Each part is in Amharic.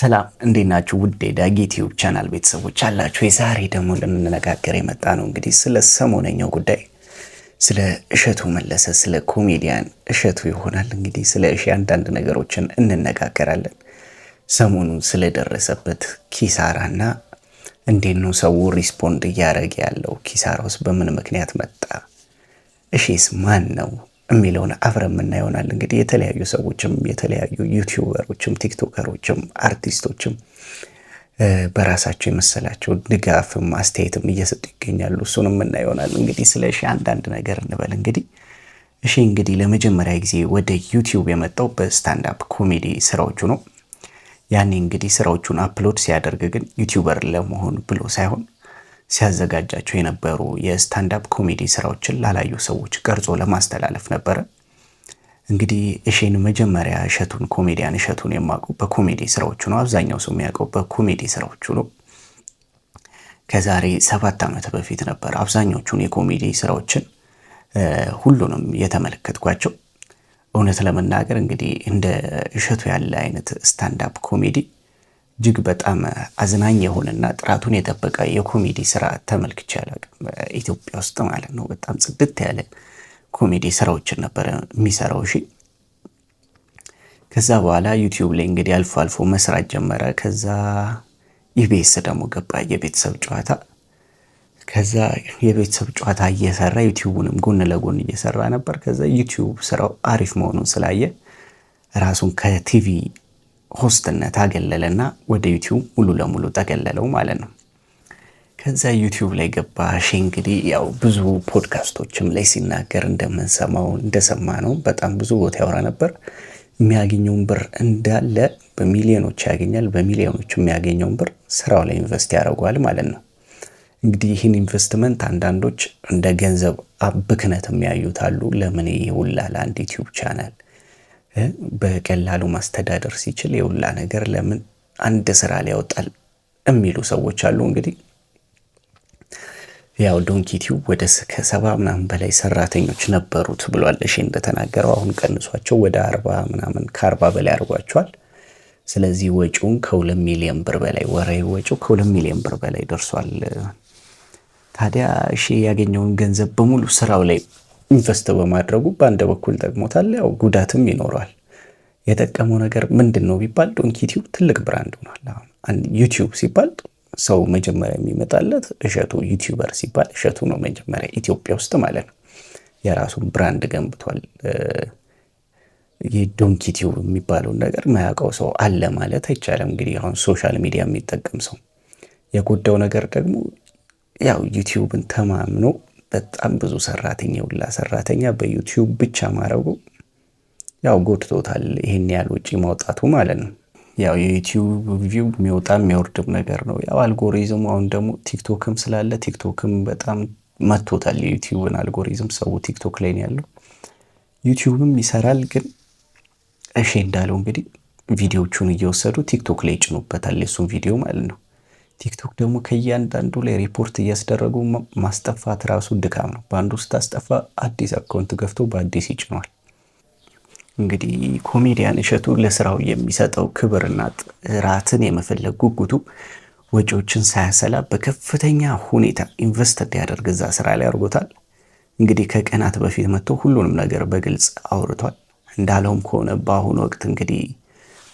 ሰላም እንዴት ናችሁ? ውድ የዳጊ ቲዩብ ቻናል ቤተሰቦች አላችሁ። የዛሬ ደግሞ ልንነጋገር የመጣ ነው እንግዲህ ስለ ሰሞነኛው ጉዳይ ስለ እሸቱ መለሰ፣ ስለ ኮሜዲያን እሸቱ ይሆናል። እንግዲህ ስለ አንዳንድ ነገሮችን እንነጋገራለን። ሰሞኑን ስለደረሰበት ኪሳራና እንዴት ነው ሰው ሪስፖንድ እያደረገ ያለው፣ ኪሳራውስ በምን ምክንያት መጣ፣ እሺስ ማን ነው የሚለውን አብረን የምናየው ይሆናል። እንግዲህ የተለያዩ ሰዎችም የተለያዩ ዩቲዩበሮችም ቲክቶከሮችም አርቲስቶችም በራሳቸው የመሰላቸው ድጋፍም አስተያየትም እየሰጡ ይገኛሉ። እሱንም የምናየው ይሆናል። እንግዲህ ስለ አንዳንድ ነገር እንበል። እንግዲህ ለመጀመሪያ ጊዜ ወደ ዩቲዩብ የመጣው በስታንዳፕ ኮሜዲ ስራዎቹ ነው። ያኔ እንግዲህ ስራዎቹን አፕሎድ ሲያደርግ ግን ዩቲዩበር ለመሆን ብሎ ሳይሆን ሲያዘጋጃቸው የነበሩ የስታንዳፕ ኮሜዲ ስራዎችን ላላዩ ሰዎች ቀርጾ ለማስተላለፍ ነበረ። እንግዲህ መጀመሪያ ኮሜዲያን እሸቱን የማውቀው በኮሜዲ ስራዎቹ ነው። አብዛኛው ሰው የሚያውቀው በኮሜዲ ስራዎቹ ነው። ከዛሬ 7 ዓመት በፊት ነበር አብዛኞቹን የኮሜዲ ስራዎችን ሁሉንም የተመለከትኳቸው። እውነት ለመናገር እንግዲህ እንደ እሸቱ ያለ አይነት ስታንዳፕ ኮሜዲ እጅግ በጣም አዝናኝ የሆነና ጥራቱን የጠበቀ የኮሜዲ ስራ ተመልክቼ አላውቅም፣ ኢትዮጵያ ውስጥ ማለት ነው። በጣም ጽድት ያለ ኮሜዲ ስራዎችን ነበር የሚሰራው። ከዛ በኋላ ዩቲዩብ ላይ እንግዲህ አልፎ አልፎ መስራት ጀመረ። ከዛ ኢቢኤስ ደግሞ ገባ፣ የቤተሰብ ጨዋታ። ከዛ የቤተሰብ ጨዋታ እየሰራ ዩቲዩብንም ጎን ለጎን እየሰራ ነበር። ከዛ ዩቲዩብ ስራው አሪፍ መሆኑን ስላየ ራሱን ከቲቪ ሆስትነት አገለለና ወደ ዩቲዩብ ሙሉ ለሙሉ ተገለለው ማለት ነው። ከዛ ዩቲዩብ ላይ ገባ። እንግዲህ ያው ብዙ ፖድካስቶችም ላይ ሲናገር እንደሰማ ነው በጣም ብዙ ቦታ ያወራ ነበር። የሚያገኘውን ብር እንዳለ በሚሊዮኖች ያገኛል። በሚሊዮኖች የሚያገኘውን ብር ስራው ላይ ኢንቨስት ያደርገዋል ማለት ነው። እንግዲህ ይህን ኢንቨስትመንት አንዳንዶች እንደ ገንዘብ ብክነት የሚያዩት አሉ። ለምን ይውላል አንድ ዩቲዩብ ቻናል በቀላሉ ማስተዳደር ሲችል የውላ ነገር ለምን አንድ ስራ ላይ ያወጣል የሚሉ ሰዎች አሉ። እንግዲህ ያው ዶንኪ ቲዩብ ወደ 70 ምናምን በላይ ሰራተኞች ነበሩት ብሏል። እንደተናገረው አሁን ቀንሷቸው ወደ 40 ምናምን ከ40 በላይ አድርጓቸዋል። ስለዚህ ወጪውን ከ2 ሚሊዮን ብር በላይ ወራዊ ወጪው ከ2 ሚሊዮን ብር በላይ ደርሷል። ታዲያ ያገኘውን ገንዘብ በሙሉ ስራው ላይ ኢንቨስት በማድረጉ በአንድ በኩል ጠቅሞታል፣ ያው ጉዳትም ይኖረዋል። የጠቀመው ነገር ምንድነው ቢባል ዶንኪ ቲዩብ ትልቅ ብራንድ ሆኗል። አሁን ዩቲዩብ ሲባል ሰው መጀመሪያ የሚመጣለት እሸቱ፣ ዩቲዩበር ሲባል እሸቱ ነው መጀመሪያ ኢትዮጵያ ውስጥ ማለት ነው። የራሱን ብራንድ ገንብቷል። የዶንኪ ቲዩብ የሚባለውን ነገር ማያውቀው ሰው አለ ማለት አይቻልም። እንግዲህ አሁን ሶሻል ሚዲያ የሚጠቀም ሰው የጎዳው ነገር ደግሞ ያው ዩቲዩብን ተማምኖ በጣም ብዙ ሰራተኛ በዩቲዩብ ብቻ ማድረጉ ያው ጎድቶታል። ይሄን ያህል ወጪ ማውጣቱ ማለት ነው። ያው የዩቲዩብ ቪው የሚወጣም የሚወርድም ነገር ነው። ያው አልጎሪዝሙ አሁን ደግሞ ቲክቶክም ስላለ ቲክቶክም በጣም መጥቶታል የዩቲዩብን አልጎሪዝም። ሰው ቲክቶክ ላይ ነው ያለው። ዩቲዩብም ይሰራል፣ ግን እንዳለው እንግዲህ ቪዲዮቹን እየወሰዱ ቲክቶክ ላይ ይጭኑበታል፣ የሱን ቪዲዮ ማለት ነው። ቲክቶክ ደግሞ ከእያንዳንዱ ላይ ሪፖርት እያስደረጉ ማስጠፋት ራሱ ድካም ነው። በአንዱ ስታስጠፋ አዲስ አካውንት ገፍቶ በአዲስ ይጭኗል። እንግዲህ ኮሜዲያን እሸቱ ለስራው የሚሰጠው ክብርና ጥራትን የመፈለግ ጉጉቱ ወጪዎችን ሳያሰላ በከፍተኛ ሁኔታ ኢንቨስት እንዲያደርግ እዛ ስራ ላይ አድርጎታል። እንግዲህ ከቀናት በፊት መጥቶ ሁሉንም ነገር በግልጽ አውርቷል። እንዳለውም ከሆነ በአሁኑ ወቅት እንግዲህ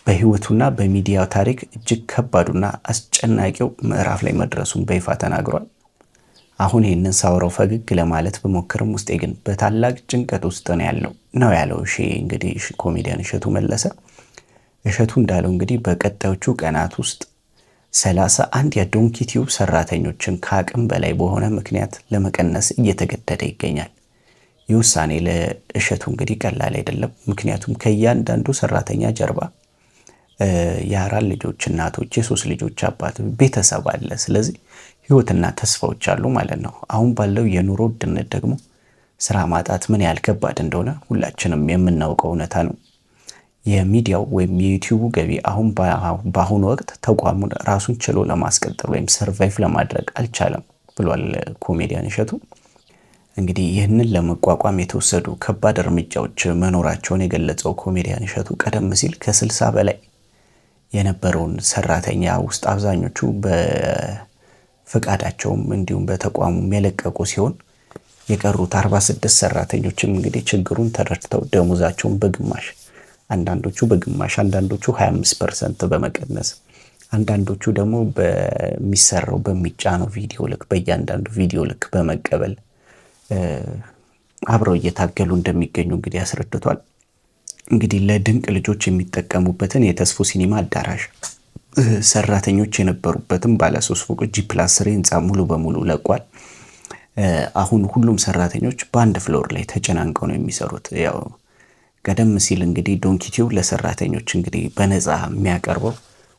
በህይወቱና በሚዲያው ታሪክ እጅግ ከባዱና አስጨናቂው ምዕራፍ ላይ መድረሱን በይፋ ተናግሯል። አሁን ይህንን ሳውረው ፈገግ ለማለት በሞክርም ውስጤ ግን በታላቅ ጭንቀት ውስጥ ነው ያለው እንግዲህ ኮሜዲያን እሸቱ መለሰ። እሸቱ እንዳለው እንግዲህ በቀጣዮቹ ቀናት ውስጥ 31 የዶንኪ ቲዩብ ሰራተኞችን ከአቅም በላይ በሆነ ምክንያት ለመቀነስ እየተገደደ ይገኛል። ይህ ውሳኔ ለእሸቱ እንግዲህ ቀላል አይደለም። ምክንያቱም ከእያንዳንዱ ሰራተኛ ጀርባ የ4 ልጆች እናቶች፣ የ3 ልጆች አባት ቤተሰብ አለ። ስለዚህ ህይወትና ተስፋዎች አሉ ማለት ነው። አሁን ባለው የኑሮ ውድነት ደግሞ ስራ ማጣት ምን ያህል ከባድ እንደሆነ ሁላችንም የምናውቀው እውነታ ነው። የሚዲያው ወይም የዩቲዩቡ ገቢ አሁን በአሁኑ ወቅት ተቋሙን ራሱን ችሎ ለማስቀጠል ወይም ሰርቫይቭ ለማድረግ አልቻለም ብሏል ኮሜዲያን እሸቱ። እንግዲህ ይህንን ለመቋቋም የተወሰዱ ከባድ እርምጃዎች መኖራቸውን የገለጸው ኮሜዲያን እሸቱ ቀደም ሲል ከ60 በላይ የነበረውን ሰራተኛ ውስጥ አብዛኞቹ በፍቃዳቸውም እንዲሁም በተቋሙም የለቀቁ ሲሆን የቀሩት 46 ሰራተኞችም እንግዲህ ችግሩን ተረድተው ደሞዛቸውን በግማሽ አንዳንዶቹ በግማሽ አንዳንዶቹ 25% በመቀነስ አንዳንዶቹ ደግሞ በሚሰራው በሚጫነው ቪዲዮ ልክ በእያንዳንዱ ቪዲዮ ልክ በመቀበል አብረው እየታገሉ እንደሚገኙ እንግዲህ ያስረድቷል። እንግዲህ ለድንቅ ልጆች የሚጠቀሙበትን የተስፎ ሲኒማ አዳራሽ ሰራተኞች የነበሩበትም ባለ 3 ፎቅ G+3 ህንፃ ሙሉ በሙሉ ለቋል። አሁን ሁሉም ሰራተኞች በአንድ ፍሎር ላይ ተጨናንቀው ነው የሚሰሩት። ያው ቀደም ሲል እንግዲህ ዶንኪቲዩብ ለሰራተኞች እንግዲህ በነፃ የሚያቀርበው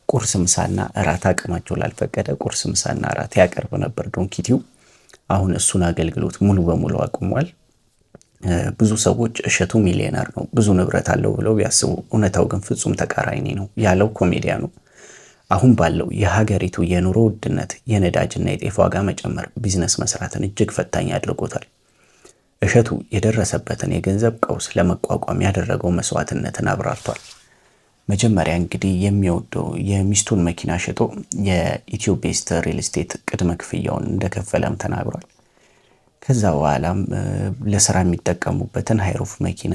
ቁርስ፣ ምሳና እራት አቅማቸው ላልፈቀደ ቁርስ፣ ምሳና እራት ያቀርብ ነበር ዶንኪቲዩብ። አሁን እሱን አገልግሎት ሙሉ በሙሉ አቁሟል። ብዙ ሰዎች እሸቱ ሚሊዮነር ነው ብዙ ንብረት አለው ብለው ቢያስቡ እውነታው ግን ፍጹም ተቃራኒ ነው ያለው ኮሜዲያኑ። አሁን ባለው የሀገሪቱ የኑሮ ውድነት የነዳጅና የጤፍ ዋጋ መጨመር ቢዝነስ መስራትን እጅግ ፈታኝ አድርጎታል። እሸቱ የደረሰበትን የገንዘብ ቀውስ ለመቋቋም ያደረገው መስዋዕትነትን አብራርቷል። መጀመሪያ እንግዲህ የሚወደው የሚስቱን መኪና ሸጦ የኢትዮ ቤስት ሪል ስቴት ቅድመ ክፍያውን እንደከፈለም ተናግሯል። ከዛ በኋላም ለስራ የሚጠቀሙበትን ሃይሩፍ መኪና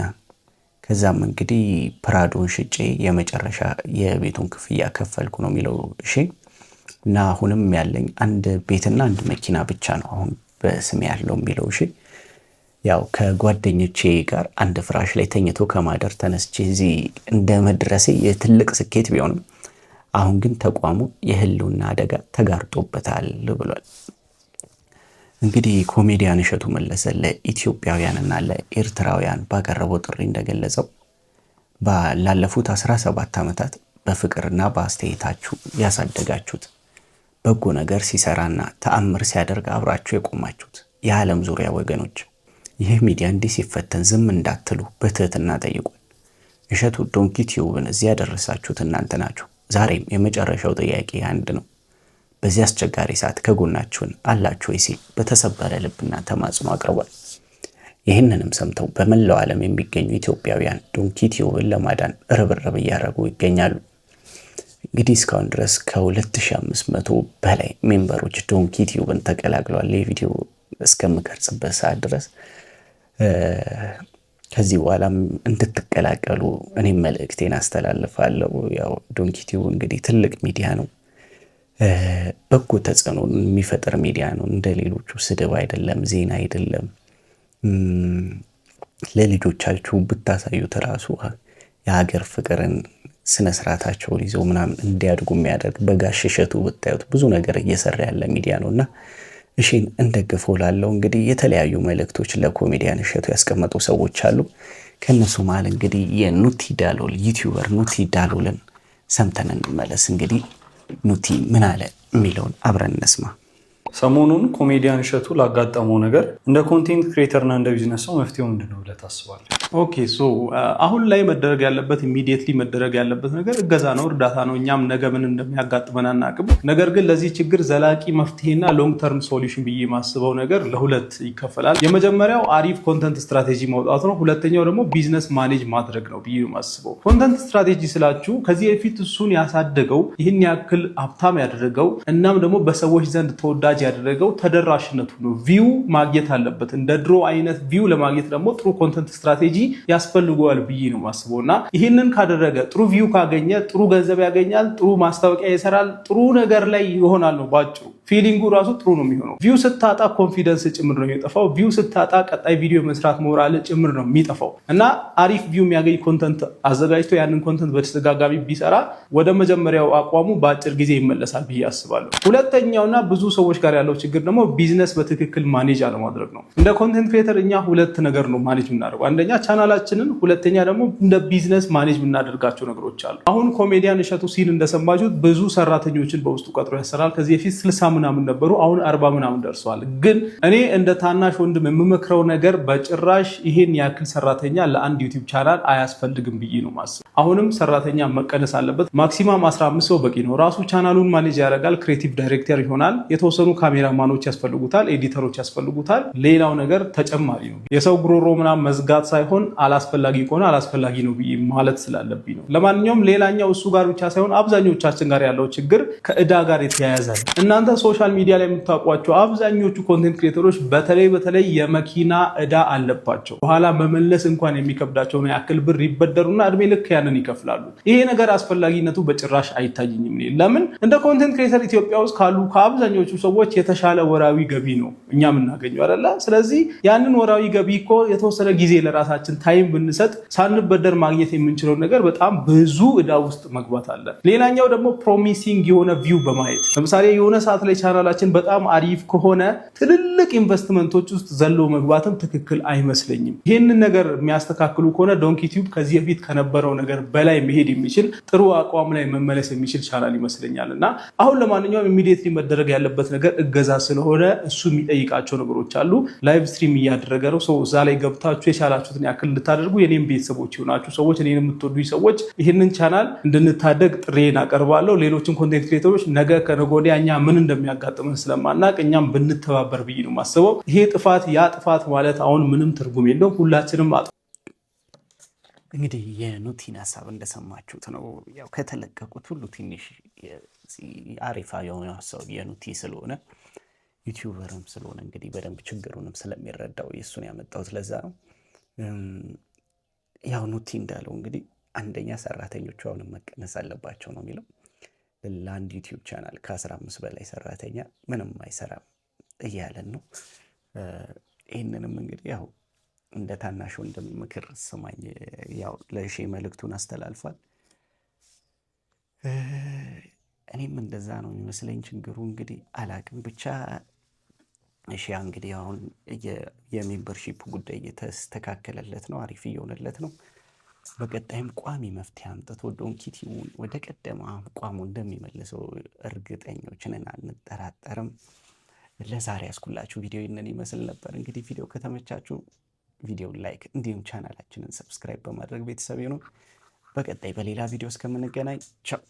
ከዛም እንግዲህ ፕራዶን ሽጬ የመጨረሻ የቤቱን ክፍያ ከፈልኩ ነው የሚለው እሺ። እና አሁንም ያለኝ አንድ ቤትና አንድ መኪና ብቻ ነው አሁን በስሜ ያለው የሚለው እሺ። ያው ከጓደኞቼ ጋር አንድ ፍራሽ ላይ ተኝቶ ከማደር ተነስቼ እዚህ እንደ መድረሴ የትልቅ ስኬት ቢሆንም አሁን ግን ተቋሙ የህልውና አደጋ ተጋርጦበታል ብሏል። እንግዲህ ኮሜዲያን እሸቱ መለሰ ለኢትዮጵያውያንና ለኤርትራውያን ባቀረበው ጥሪ እንደገለጸው ላለፉት 17 ዓመታት በፍቅርና በአስተያየታችሁ ያሳደጋችሁት በጎ ነገር ሲሰራና ተአምር ሲያደርግ አብራችሁ የቆማችሁት የዓለም ዙሪያ ወገኖች ይህ ሚዲያ እንዲህ ሲፈተን ዝም እንዳትሉ በትህትና ጠይቋል። እሸቱ ዶንኪቲዩብን እዚህ ያደረሳችሁት እናንተ ናችሁ። ዛሬም የመጨረሻው ጥያቄ አንድ ነው። በዚህ አስቸጋሪ ሰዓት ከጎናችሁን አላችሁ ወይ ሲል በተሰበረ ልብና ተማጽኖ አቅርቧል። ይህንንም ሰምተው በመላው ዓለም የሚገኙ ኢትዮጵያውያን ዶንኪቲዩብን ለማዳን ርብርብ እያደረጉ ይገኛሉ። እንግዲህ እስካሁን ድረስ ከ2500 በላይ ሜምበሮች ዶንኪቲዩብን ተቀላቅለዋል። የቪዲዮ እስከምቀርጽበት ሰዓት ድረስ ከዚህ በኋላም እንድትቀላቀሉ እኔም መልእክቴን አስተላልፋለሁ። ያው ዶንኪቲዩብ እንግዲህ ትልቅ ሚዲያ ነው። በጎ ተጽዕኖ የሚፈጥር ሚዲያ ነው። እንደ ሌሎቹ ስድብ አይደለም፣ ዜና አይደለም። ለልጆቻችሁ ብታሳዩት ራሱ የሀገር ፍቅርን ስነ ስርዓታቸውን ይዘው ምናምን እንዲያድጉ የሚያደርግ በጋሽ እሸቱ ብታዩት ብዙ ነገር እየሰራ ያለ ሚዲያ ነውና እሺን እንደግፈው ላለው እንግዲህ የተለያዩ መልእክቶች ለኮሜዲያን እሸቱ ያስቀመጡ ሰዎች አሉ። ከነሱ መሃል እንግዲህ የኑቲ ዳሎል ዩቲዩበር ኑቲ ዳሎልን ሰምተን እንመለስ። እንግዲህ ኑቲ ምን አለ የሚለውን አብረን እንስማ። ሰሞኑን ኮሜዲያን እሸቱ ላጋጠመው ነገር እንደ ኮንቴንት ክሬተርና እንደ ቢዝነስ ሰው መፍትሄው ምንድነው ብለህ ታስባለህ? ኦኬ ሶ አሁን ላይ መደረግ ያለበት ኢሚዲየትሊ መደረግ ያለበት ነገር እገዛ ነው፣ እርዳታ ነው። እኛም ነገ ምን እንደሚያጋጥመን አናውቅም። ነገር ግን ለዚህ ችግር ዘላቂ መፍትሄና ሎንግ ተርም ሶሉሽን ብዬ የማስበው ነገር ለሁለት ይከፈላል። የመጀመሪያው አሪፍ ኮንተንት ስትራቴጂ ማውጣት ነው። ሁለተኛው ደግሞ ቢዝነስ ማኔጅ ማድረግ ነው ብዬ የማስበው። ኮንተንት ስትራቴጂ ስላችሁ ከዚህ በፊት እሱን ያሳደገው ይህን ያክል ሀብታም ያደረገው እናም ደግሞ በሰዎች ዘንድ ተወዳጅ ያደረገው ተደራሽነቱ ነው። ቪው ማግኘት አለበት። እንደ ድሮ አይነት ቪው ለማግኘት ደግሞ ጥሩ ኮንተንት ስትራቴጂ ያስፈልገዋል ብዬ ነው ማስበው እና ይህንን ካደረገ ጥሩ ቪው ካገኘ ጥሩ ገንዘብ ያገኛል፣ ጥሩ ማስታወቂያ ይሰራል፣ ጥሩ ነገር ላይ ይሆናል ነው ባጭሩ። ፊሊንጉ ራሱ ጥሩ ነው የሚሆነው። ቪው ስታጣ ኮንፊደንስ ጭምር ነው የሚጠፋው። ቪው ስታጣ ቀጣይ ቪዲዮ መስራት ሞራል ጭምር ነው የሚጠፋው እና አሪፍ ቪው የሚያገኝ ኮንተንት አዘጋጅቶ ያንን ኮንተንት በተደጋጋሚ ቢሰራ ወደ መጀመሪያው አቋሙ በአጭር ጊዜ ይመለሳል ብዬ አስባለሁ። ሁለተኛውና ብዙ ሰዎች ጋር ያለው ችግር ደግሞ ቢዝነስ በትክክል ማኔጅ አለማድረግ ነው። እንደ ኮንተንት ክሬተር እኛ ሁለት ነገር ነው ማኔጅ የምናደርገው። አንደኛ ቻናላችንን፣ ሁለተኛ ደግሞ እንደ ቢዝነስ ማኔጅ የምናደርጋቸው ነገሮች አሉ። አሁን ኮሜዲያን እሸቱ ሲል እንደሰማችሁት ብዙ ሰራተኞችን በውስጡ ቀጥሮ ያሰራል። ከዚህ በፊት 60 ምናምን ነበሩ፣ አሁን 40 ምናምን ደርሰዋል። ግን እኔ እንደ ታናሽ ወንድም የምመክረው ነገር በጭራሽ ይሄን ያክል ሰራተኛ ለአንድ ዩቲዩብ ቻናል አያስፈልግም ብዬ ነው ማስብ። አሁንም ሰራተኛ መቀነስ አለበት። ማክሲማም 15 ሰው በቂ ነው። ራሱ ቻናሉን ማኔጅ ያደርጋል፣ ክሬቲቭ ዳይሬክተር ይሆናል፣ የተወሰኑ ካሜራማኖች ያስፈልጉታል፣ ኤዲተሮች ያስፈልጉታል። ሌላው ነገር ተጨማሪ ነው። የሰው ጉሮሮ ምናምን መዝጋት ሳይሆን አላስፈላጊ ከሆነ አላስፈላጊ ነው ብዬ ማለት ስላለብኝ ነው። ለማንኛውም ሌላኛው እሱ ጋር ብቻ ሳይሆን አብዛኞቻችን ጋር ያለው ችግር ከዕዳ ጋር የተያያዘ ነው። እናንተ ሶሻል ሚዲያ ላይ የምታውቋቸው አብዛኞቹ ኮንቴንት ክሬተሮች በተለይ የመኪና ዕዳ አለባቸው። በኋላ መመለስ እንኳን የሚከብዳቸውን ያክል ብር ይበደሩና እድሜ ልክ ያንን ይከፍላሉ። ይሄ ነገር አስፈላጊነቱ በጭራሽ አይታየኝም። ለምን እንደ ኮንቴንት ክሬተር ኢትዮጵያ ውስጥ ካሉ ከአብዛኞቹ ሰዎች የተሻለ ወራዊ ገቢ ነው እኛ የምናገኘው አይደለ? ስለዚህ ያንን ወራዊ ገቢ እኮ የተወሰነ ጊዜ ለራሳችን ታይም ብንሰጥ ሳንበደር ማግኘት የምንችለው ነገር በጣም ብዙ ዕዳ ውስጥ መግባት አለ። ሌላኛው ደግሞ ፕሮሚሲንግ የሆነ ቪው በማየት ለምሳሌ የሆነ ሰዓት ላይ ቻናላችን በጣም አሪፍ ከሆነ ትልልቅ ኢንቨስትመንቶች ውስጥ ዘሎ መግባትም ትክክል አይመስለኝም። ይህንን ነገር የሚያስተካክሉ ከሆነ ዶንኪ ቲዩብ ከዚህ በፊት ከነበረው ነገር በላይ መሄድ የሚችል ጥሩ አቋም ላይ መመለስ የሚችል ቻናል ይመስለኛል። እና አሁን ለማንኛውም ኢሚዲየትሊ መደረግ ያለበት ነገር እገዛ ስለሆነ እሱ የሚጠይቃቸው ነገሮች አሉ። ላይቭ ስትሪም እያደረገ ነው። እዛ ላይ ገብታችሁ የቻላችሁትን ያክል እንድታደርጉ የኔም ቤተሰቦች ይሆናችሁ ሰዎች፣ እኔን የምትወዱኝ ሰዎች ይህንን ቻናል እንድንታደግ ጥሬን አቀርባለሁ። ሌሎችን ኮንቴንት ክሬተሮች ነገ ከነገ ወዲያ እኛ ምን እንደሚያጋጥመን ስለማናቅ እኛም ብንተባበር ብዬ ነው የማስበው። ይሄ ጥፋት ያ ጥፋት ማለት አሁን ምንም ትርጉም የለውም። ሁላችንም እንግዲህ የኑቲን ሀሳብ እንደሰማችሁት ነው። ያው ከተለቀቁት ሁሉ ትንሽ አሪፋ የሆነ ሀሳብ የኑቲ ስለሆነ ዩቲዩበርም ስለሆነ እንግዲህ በደንብ ችግሩንም ስለሚረዳው የእሱን ያመጣሁት ለዛ ነው። ያው ኑቲ እንዳለው እንግዲህ አንደኛ ሰራተኞቹ አሁንም መቀነስ አለባቸው ነው የሚለው። ለአንድ ዩቲዩብ ቻናል ከ15 በላይ ሰራተኛ ምንም አይሰራም እያለን ነው። ይህንንም እንግዲህ ያው እንደ ታናሽ ወንድም ምክር ስማኝ፣ ያው ለሺ መልእክቱን አስተላልፏል። እኔም እንደዛ ነው የሚመስለኝ። ችግሩ እንግዲህ አላቅም ብቻ እሺ እንግዲህ አሁን የሜምበርሺፕ ጉዳይ እየተስተካከለለት ነው፣ አሪፍ እየሆነለት ነው። በቀጣይም ቋሚ መፍትሄ አምጥቶ ዶንኪ ቲዩብን ወደ ቀደመ አቋሙ እንደሚመልሰው እርግጠኞች ነን፣ አንጠራጠርም። ለዛሬ ያስኩላችሁ ቪዲዮ ይህንን ይመስል ነበር። እንግዲህ ቪዲዮ ከተመቻችሁ ቪዲዮን ላይክ እንዲሁም ቻናላችንን ሰብስክራይብ በማድረግ ቤተሰብ ይሁኑ። በቀጣይ በሌላ ቪዲዮ እስከምንገናኝ ቻው።